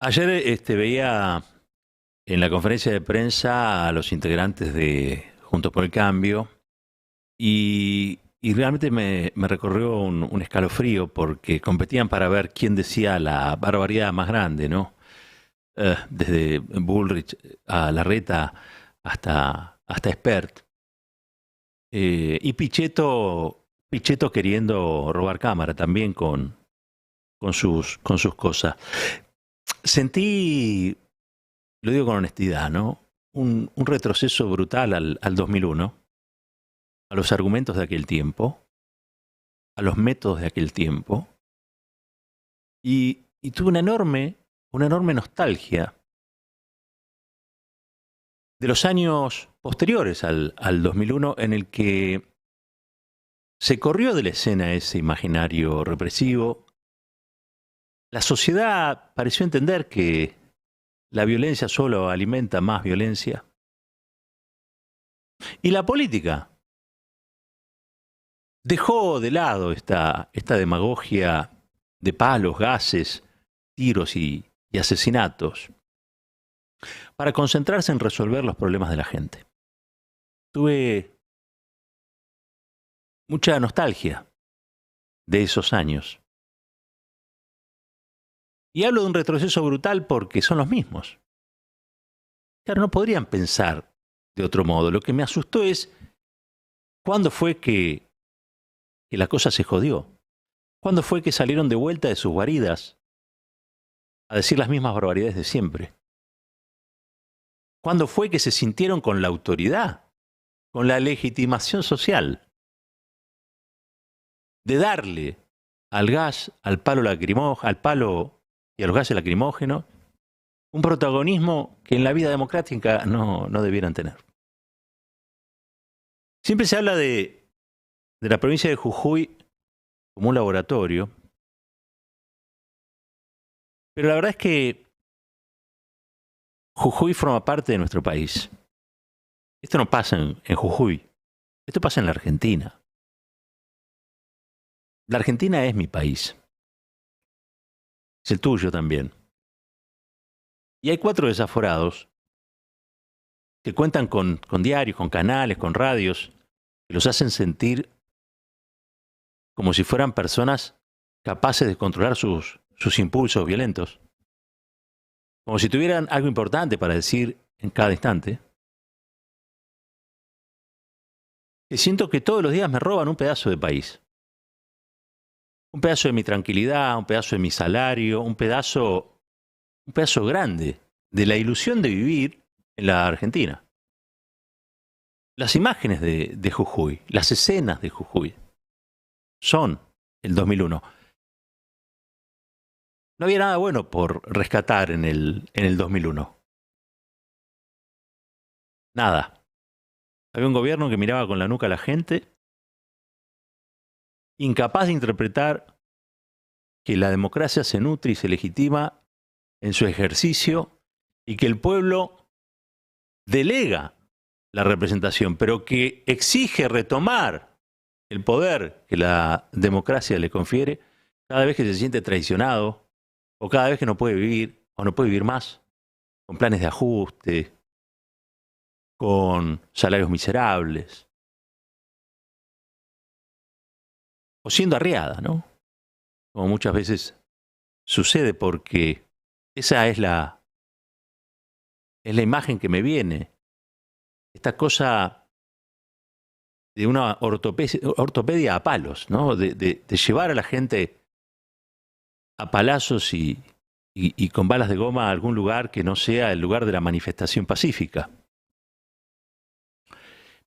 Ayer veía en la conferencia de prensa a los integrantes de Juntos por el Cambio y realmente me recorrió un escalofrío porque competían para ver quién decía la barbaridad más grande, ¿no? Desde Bullrich a Larreta hasta Spert. Y Pichetto queriendo robar cámara también con sus cosas. Sentí, lo digo con honestidad, ¿no? Un retroceso brutal al 2001, a los argumentos de aquel tiempo, a los métodos de aquel tiempo, y tuve una enorme nostalgia de los años posteriores al 2001 en el que se corrió de la escena ese imaginario represivo. La sociedad pareció entender que la violencia solo alimenta más violencia. Y la política dejó de lado esta demagogia de palos, gases, tiros y asesinatos para concentrarse en resolver los problemas de la gente. Tuve mucha nostalgia de esos años. Y hablo de un retroceso brutal porque son los mismos. Claro, no podrían pensar de otro modo. Lo que me asustó es cuándo fue que la cosa se jodió. ¿Cuándo fue que salieron de vuelta de sus guaridas a decir las mismas barbaridades de siempre? ¿Cuándo fue que se sintieron con la autoridad, con la legitimación social de darle al gas, al palo lacrimógeno, al palo y a los gases lacrimógenos un protagonismo que en la vida democrática no debieran tener? Siempre se habla de la provincia de Jujuy como un laboratorio, pero la verdad es que Jujuy forma parte de nuestro país. Esto no pasa en Jujuy, esto pasa en la Argentina. La Argentina es mi país, es el tuyo también. Y hay 4 desaforados que cuentan con diarios, con canales, con radios, que los hacen sentir como si fueran personas capaces de controlar sus impulsos violentos, como si tuvieran algo importante para decir en cada instante. Y siento que todos los días me roban un pedazo de país. Un pedazo de mi tranquilidad, un pedazo de mi salario, un pedazo grande de la ilusión de vivir en la Argentina. Las imágenes de Jujuy, las escenas de Jujuy, son el 2001. No había nada bueno por rescatar en el 2001. Nada. Había un gobierno que miraba con la nuca a la gente, incapaz de interpretar que la democracia se nutre y se legitima en su ejercicio y que el pueblo delega la representación, pero que exige retomar el poder que la democracia le confiere cada vez que se siente traicionado o cada vez que no puede vivir o no puede vivir más, con planes de ajuste, con salarios miserables, o siendo arriada, ¿no? Como muchas veces sucede, porque esa es la imagen que me viene. Esta cosa de una ortopedia a palos, ¿no? De llevar a la gente a palazos y con balas de goma a algún lugar que no sea el lugar de la manifestación pacífica.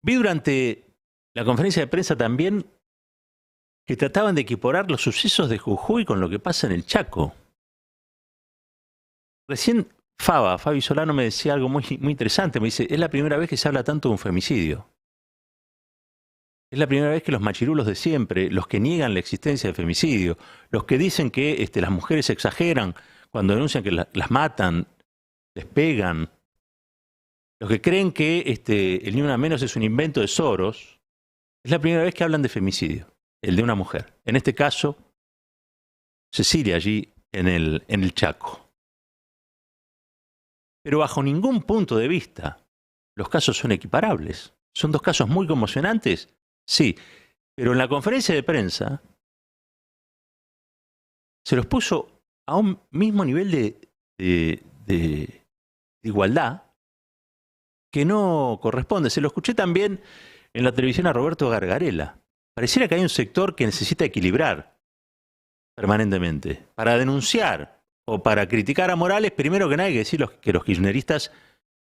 Vi durante la conferencia de prensa también que trataban de equiparar los sucesos de Jujuy con lo que pasa en el Chaco. Recién Fabi Solano me decía algo muy interesante. Me dice, es la primera vez que se habla tanto de un femicidio. Es la primera vez que los machirulos de siempre, los que niegan la existencia del femicidio, los que dicen que las mujeres exageran cuando denuncian que las matan, les pegan, los que creen que el Ni Una Menos es un invento de Soros, es la primera vez que hablan de femicidio, el de una mujer. En este caso, Cecilia allí en el Chaco. Pero bajo ningún punto de vista los casos son equiparables. ¿Son dos casos muy conmocionantes? Sí, pero en la conferencia de prensa se los puso a un mismo nivel de igualdad que no corresponde. Se lo escuché también en la televisión a Roberto Gargarella. Pareciera que hay un sector que necesita equilibrar permanentemente. Para denunciar o para criticar a Morales, primero que nada hay que decir que los kirchneristas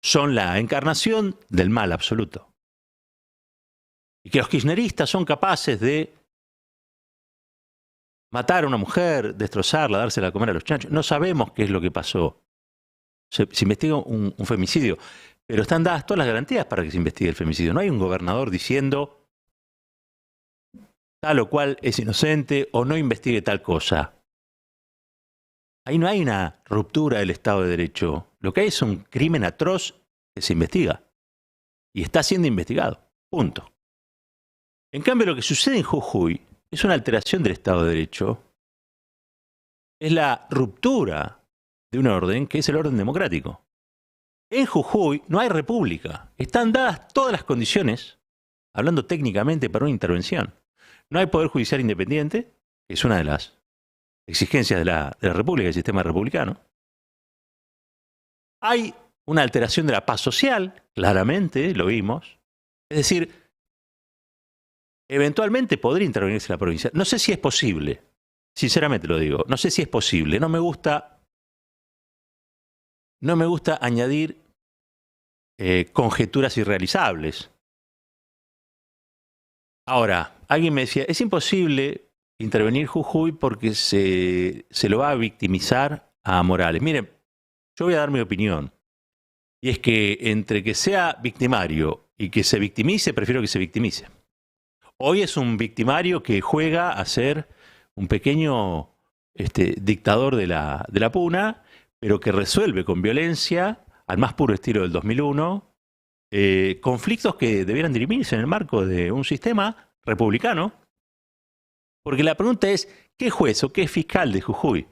son la encarnación del mal absoluto. Y que los kirchneristas son capaces de matar a una mujer, destrozarla, dársela a comer a los chanchos. No sabemos qué es lo que pasó. Se investiga un femicidio, pero están dadas todas las garantías para que se investigue el femicidio. No hay un gobernador diciendo tal o cual es inocente o no investigue tal cosa. Ahí no hay una ruptura del Estado de Derecho. Lo que hay es un crimen atroz que se investiga. Y está siendo investigado. Punto. En cambio, lo que sucede en Jujuy es una alteración del Estado de Derecho. Es la ruptura de un orden que es el orden democrático. En Jujuy no hay república. Están dadas todas las condiciones, hablando técnicamente, para una intervención. No hay poder judicial independiente, que es una de las exigencias de la república, del sistema republicano. Hay una alteración de la paz social, claramente, lo vimos. Es decir, eventualmente podría intervenirse la provincia. No sé si es posible, sinceramente lo digo, no sé si es posible. No me gusta añadir conjeturas irrealizables. Ahora, alguien me decía, es imposible intervenir Jujuy porque se lo va a victimizar a Morales. Miren, yo voy a dar mi opinión. Y es que entre que sea victimario y que se victimice, prefiero que se victimice. Hoy es un victimario que juega a ser un pequeño dictador de la puna, pero que resuelve con violencia, al más puro estilo del 2001, conflictos que debieran dirimirse en el marco de un sistema republicano. Porque la pregunta es, ¿qué juez o qué fiscal de Jujuy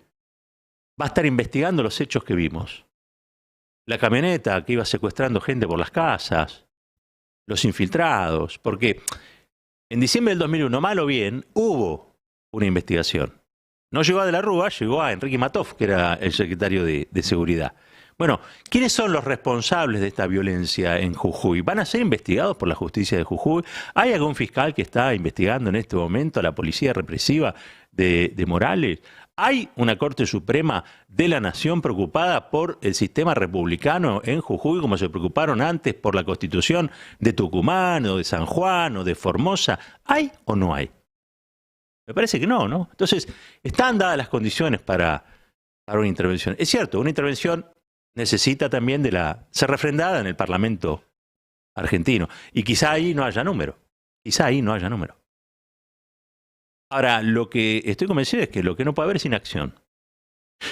va a estar investigando los hechos que vimos? La camioneta que iba secuestrando gente por las casas, los infiltrados, porque en diciembre del 2001, mal o bien, hubo una investigación. No llegó a De la Rúa, llegó a Enrique Matov, que era el secretario de Seguridad. Bueno, ¿quiénes son los responsables de esta violencia en Jujuy? ¿Van a ser investigados por la justicia de Jujuy? ¿Hay algún fiscal que está investigando en este momento a la policía represiva de Morales? ¿Hay una Corte Suprema de la Nación preocupada por el sistema republicano en Jujuy, como se preocuparon antes por la Constitución de Tucumán o de San Juan o de Formosa? ¿Hay o no hay? Me parece que no, ¿no? Entonces, están dadas las condiciones para una intervención. Es cierto, una intervención necesita también ser refrendada en el Parlamento argentino. Y quizá ahí no haya número. Quizá ahí no haya número. Ahora, lo que estoy convencido es que lo que no puede haber es inacción.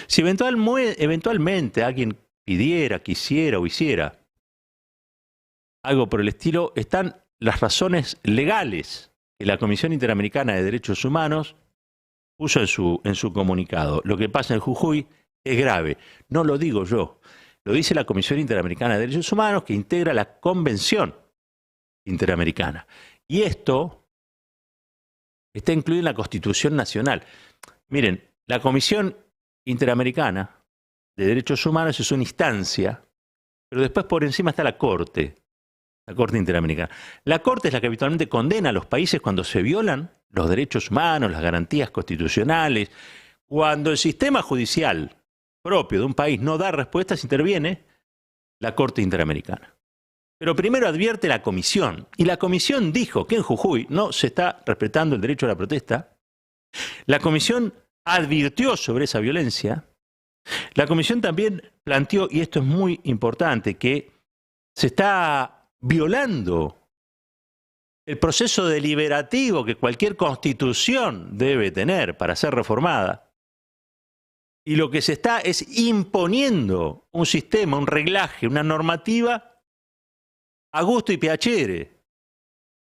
Si eventualmente alguien pidiera, quisiera o hiciera algo por el estilo, están las razones legales que la Comisión Interamericana de Derechos Humanos puso en su comunicado. Lo que pasa en Jujuy es grave. No lo digo yo. Lo dice la Comisión Interamericana de Derechos Humanos, que integra la Convención Interamericana. Y esto está incluido en la Constitución Nacional. Miren, la Comisión Interamericana de Derechos Humanos es una instancia, pero después por encima está la Corte Interamericana. La Corte es la que habitualmente condena a los países cuando se violan los derechos humanos, las garantías constitucionales. Cuando el sistema judicial propio de un país no da respuestas, interviene la Corte Interamericana. Pero primero advierte la Comisión, y la Comisión dijo que en Jujuy no se está respetando el derecho a la protesta. La Comisión advirtió sobre esa violencia. La Comisión también planteó, y esto es muy importante, que se está violando el proceso deliberativo que cualquier constitución debe tener para ser reformada. Y lo que se está es imponiendo un sistema, un reglaje, una normativa a gusto y piacere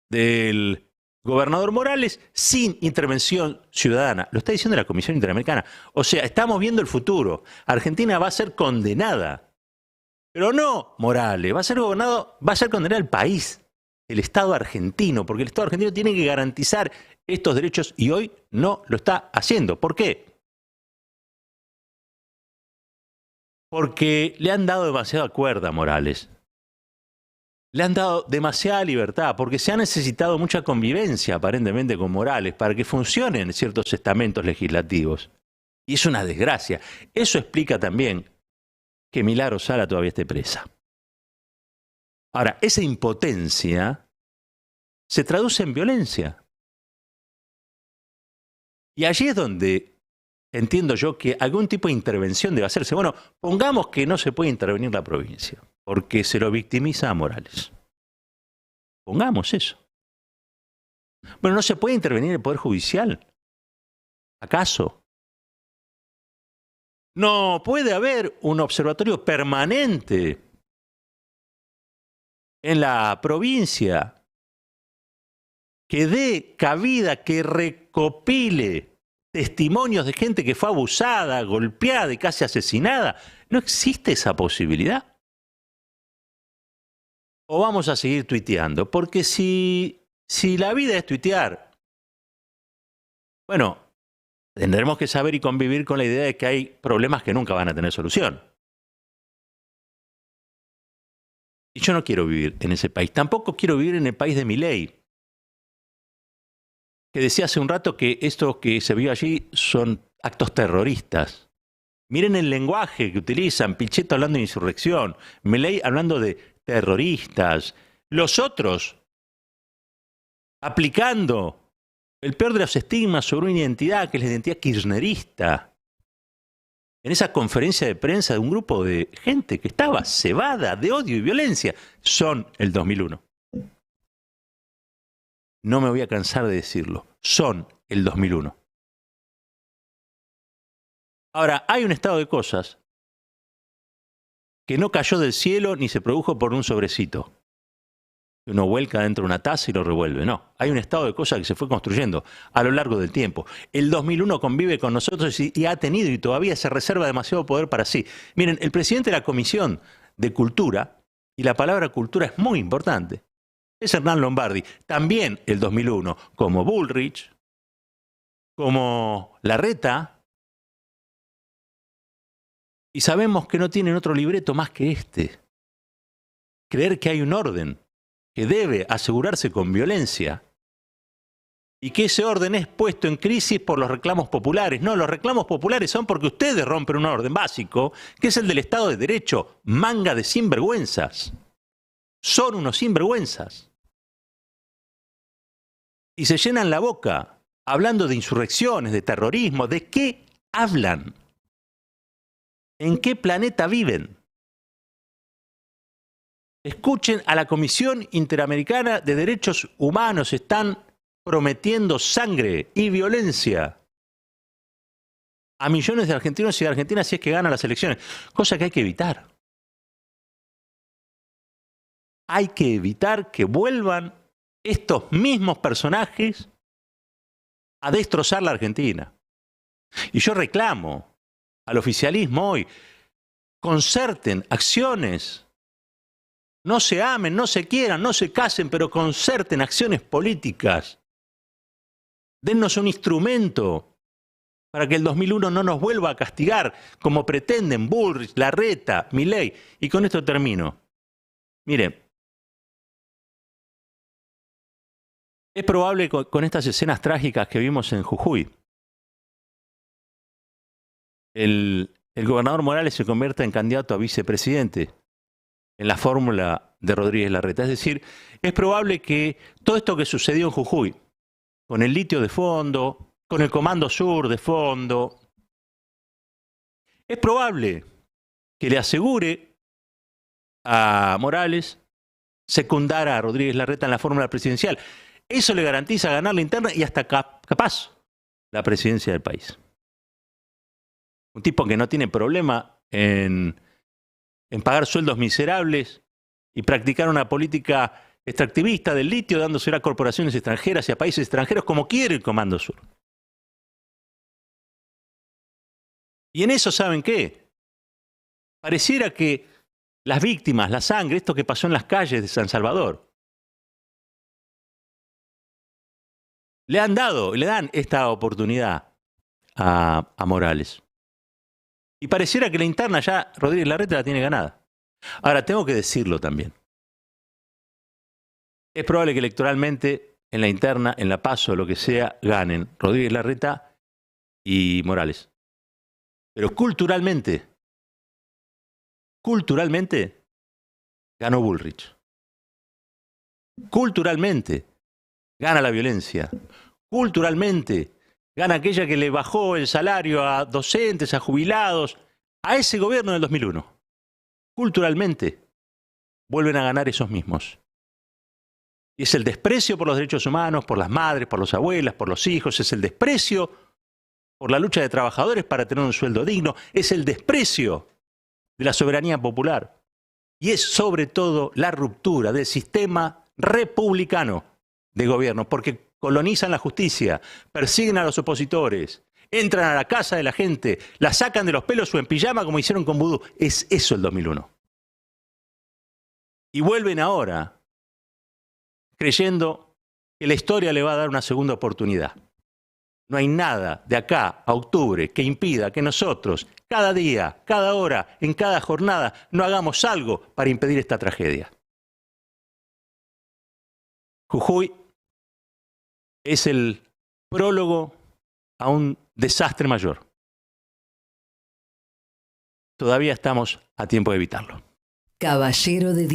del gobernador Morales sin intervención ciudadana. Lo está diciendo la Comisión Interamericana. O sea, estamos viendo el futuro. Argentina va a ser condenada Pero no Morales, va a ser gobernado, va a ser condenado el país, el Estado argentino, porque el Estado argentino tiene que garantizar estos derechos y hoy no lo está haciendo. ¿Por qué? Porque le han dado demasiada cuerda a Morales. Le han dado demasiada libertad, porque se ha necesitado mucha convivencia aparentemente con Morales para que funcionen ciertos estamentos legislativos. Y es una desgracia. Eso explica también que Milagro Sala todavía esté presa. Ahora, esa impotencia se traduce en violencia. Y allí es donde entiendo yo que algún tipo de intervención debe hacerse. Bueno, pongamos que no se puede intervenir la provincia, porque se lo victimiza a Morales. Pongamos eso. Bueno, ¿no se puede intervenir el Poder Judicial? ¿Acaso? No puede haber un observatorio permanente en la provincia que dé cabida, que recopile testimonios de gente que fue abusada, golpeada y casi asesinada. ¿No existe esa posibilidad? ¿O vamos a seguir tuiteando? Porque si la vida es tuitear, bueno, tendremos que saber y convivir con la idea de que hay problemas que nunca van a tener solución. Y yo no quiero vivir en ese país. Tampoco quiero vivir en el país de Milei, que decía hace un rato que esto que se vio allí son actos terroristas. Miren el lenguaje que utilizan, Pichetto hablando de insurrección, Milei hablando de terroristas, los otros aplicando el peor de los estigmas sobre una identidad que es la identidad kirchnerista. En esa conferencia de prensa de un grupo de gente que estaba cebada de odio y violencia, son el 2001. No me voy a cansar de decirlo, son el 2001. Ahora, hay un estado de cosas que no cayó del cielo ni se produjo por un sobrecito. Uno vuelca dentro de una taza y lo revuelve. No, hay un estado de cosas que se fue construyendo a lo largo del tiempo. El 2001 convive con nosotros y ha tenido y todavía se reserva demasiado poder para sí. Miren, el presidente de la Comisión de Cultura, y la palabra cultura es muy importante, es Hernán Lombardi. También el 2001, como Bullrich, como Larreta, y sabemos que no tienen otro libreto más que este. Creer que hay un orden que debe asegurarse con violencia y que ese orden es puesto en crisis por los reclamos populares. No, los reclamos populares son porque ustedes rompen un orden básico, que es el del Estado de Derecho. Manga de sinvergüenzas. Son unos sinvergüenzas. Y se llenan la boca hablando de insurrecciones, de terrorismo. ¿De qué hablan? ¿En qué planeta viven? Escuchen a la Comisión Interamericana de Derechos Humanos. Están prometiendo sangre y violencia a millones de argentinos y de argentinas si es que ganan las elecciones. Cosa que hay que evitar. Hay que evitar que vuelvan estos mismos personajes a destrozar la Argentina. Y yo reclamo al oficialismo hoy, concerten acciones. No se amen, no se quieran, no se casen, pero concerten acciones políticas. Dennos un instrumento para que el 2001 no nos vuelva a castigar como pretenden Bullrich, Larreta, Milei. Y con esto termino. Mire, es probable con estas escenas trágicas que vimos en Jujuy, el gobernador Morales se convierta en candidato a vicepresidente en la fórmula de Rodríguez Larreta. Es decir, es probable que todo esto que sucedió en Jujuy, con el litio de fondo, con el Comando Sur de fondo, es probable que le asegure a Morales secundar a Rodríguez Larreta en la fórmula presidencial. Eso le garantiza ganar la interna y hasta capaz la presidencia del país. Un tipo que no tiene problema en pagar sueldos miserables y practicar una política extractivista del litio, dándosela a corporaciones extranjeras y a países extranjeros como quiere el Comando Sur. Y en eso, ¿saben qué? Pareciera que las víctimas, la sangre, esto que pasó en las calles de San Salvador. Le han dado, le dan esta oportunidad a Morales. Y pareciera que la interna ya Rodríguez Larreta la tiene ganada. Ahora, tengo que decirlo también. Es probable que electoralmente, en la interna, en la PASO, lo que sea, ganen Rodríguez Larreta y Morales. Pero culturalmente, ganó Bullrich. Culturalmente, gana la violencia. Culturalmente, gana aquella que le bajó el salario a docentes, a jubilados, a ese gobierno del 2001. Culturalmente, vuelven a ganar esos mismos. Y es el desprecio por los derechos humanos, por las madres, por las abuelas, por los hijos, es el desprecio por la lucha de trabajadores para tener un sueldo digno, es el desprecio de la soberanía popular. Y es sobre todo la ruptura del sistema republicano de gobierno, porque colonizan la justicia, persiguen a los opositores, entran a la casa de la gente, la sacan de los pelos o en pijama como hicieron con Vudú. Es eso el 2001. Y vuelven ahora creyendo que la historia le va a dar una segunda oportunidad. No hay nada de acá a octubre que impida que nosotros, cada día, cada hora, en cada jornada, no hagamos algo para impedir esta tragedia. Jujuy es el prólogo a un desastre mayor. Todavía estamos a tiempo de evitarlo. Caballero de